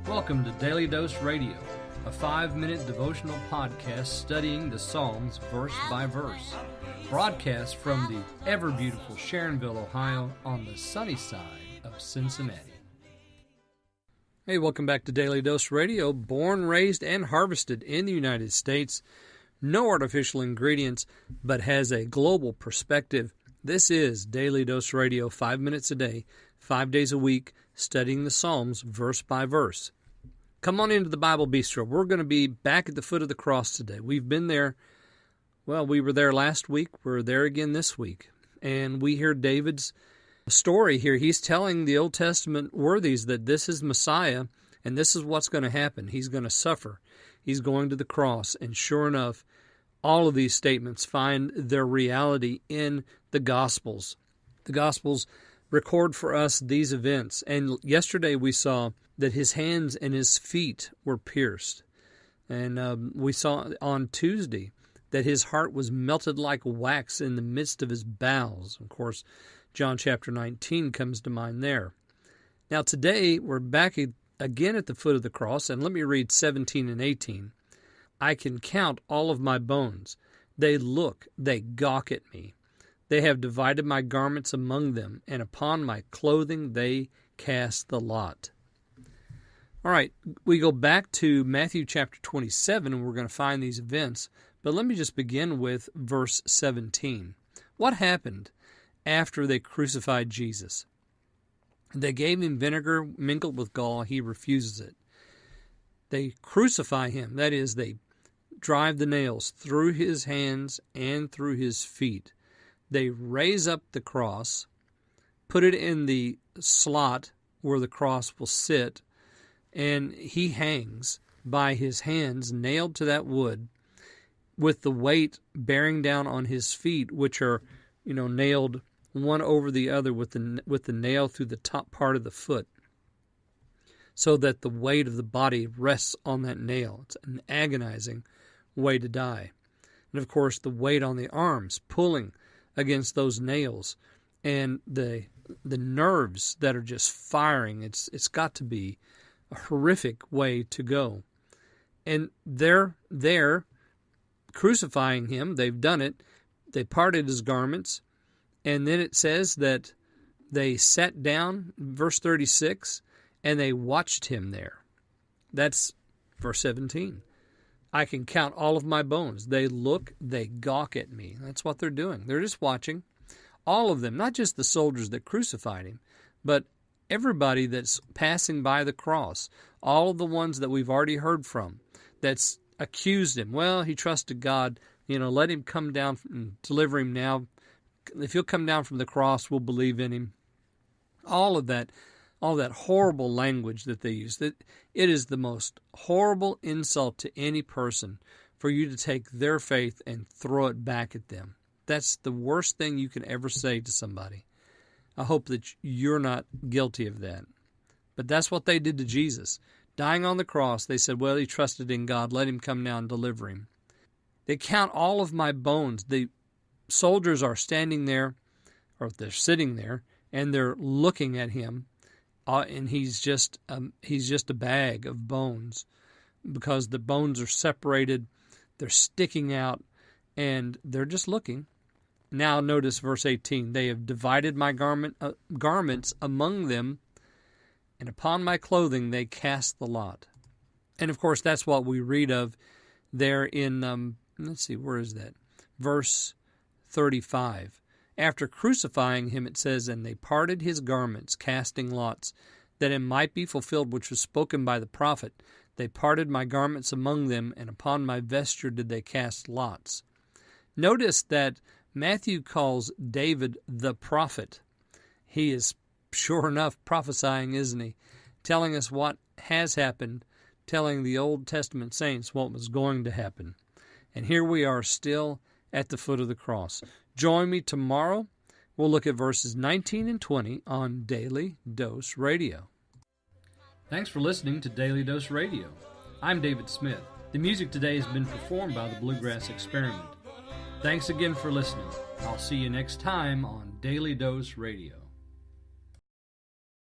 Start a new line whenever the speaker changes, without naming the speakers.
Welcome to Daily Dose Radio, a 5-minute devotional podcast studying the Psalms verse by verse. Broadcast from the ever-beautiful Sharonville, Ohio, on the sunny side of Cincinnati. Hey, welcome back to Daily Dose Radio. Born, raised, and harvested in the United States. No artificial ingredients, but has a global perspective. This is Daily Dose Radio, 5 minutes a day, 5 days a week, studying the Psalms verse by verse. Come on into the Bible Bistro. We're going to be back at the foot of the cross today. We've been there. Well, we were there last week. We're there again this week. And we hear David's story here. He's telling the Old Testament worthies that this is Messiah, and this is what's going to happen. He's going to suffer. He's going to the cross. And sure enough, all of these statements find their reality in the Gospels. The Gospels record for us these events. And yesterday we saw that his hands and his feet were pierced. And we saw on Tuesday that his heart was melted like wax in the midst of his bowels. Of course, John chapter 19 comes to mind there. Now today, we're back again at the foot of the cross, and let me read 17 and 18. I can count all of my bones. They look, they gawk at me. They have divided my garments among them, and upon my clothing they cast the lot. All right, we go back to Matthew chapter 27, and we're going to find these events. But let me just begin with verse 17. What happened after they crucified Jesus? They gave him vinegar mingled with gall. He refuses it. They crucify him. That is, they drive the nails through his hands and through his feet. They raise up the cross, put it in the slot where the cross will sit, and he hangs by his hands nailed to that wood with the weight bearing down on his feet, which are, nailed one over the other with the nail through the top part of the foot, so that the weight of the body rests on that nail. It's an agonizing way to die. And of course, the weight on the arms pulling against those nails, and the nerves that are just firing. It's got to be a horrific way to go. And they're there crucifying him. They've done it. They parted his garments. And then it says that they sat down, verse 36, and they watched him there. That's verse 17. I can count all of my bones. They look, they gawk at me. That's what they're doing. They're just watching. All of them, not just the soldiers that crucified him, but everybody that's passing by the cross, all of the ones that we've already heard from, that's accused him. Well, he trusted God. Let him come down and deliver him now. If he'll come down from the cross, we'll believe in him. All of that horrible language that they use. That it is the most horrible insult to any person for you to take their faith and throw it back at them. That's the worst thing you can ever say to somebody. I hope that you're not guilty of that. But that's what they did to Jesus. Dying on the cross, they said, well, he trusted in God. Let him come now and deliver him. They count all of my bones. The soldiers are standing there, or they're sitting there, and they're looking at him. And he's just a bag of bones, because the bones are separated. They're sticking out, and they're just looking. Now notice verse 18. They have divided my garments among them, and upon my clothing they cast the lot. And of course, that's what we read of there in, let's see, where is that? Verse 35. After crucifying him, it says, and they parted his garments, casting lots, that it might be fulfilled which was spoken by the prophet. They parted my garments among them, and upon my vesture did they cast lots. Notice that Matthew calls David the prophet. He is sure enough prophesying, isn't he? Telling us what has happened, telling the Old Testament saints what was going to happen. And here we are still at the foot of the cross. Join me tomorrow. We'll look at verses 19 and 20 on Daily Dose Radio. Thanks for listening to Daily Dose Radio. I'm David Smith. The music today has been performed by the Bluegrass Experiment. Thanks again for listening. I'll see you next time on Daily Dose Radio.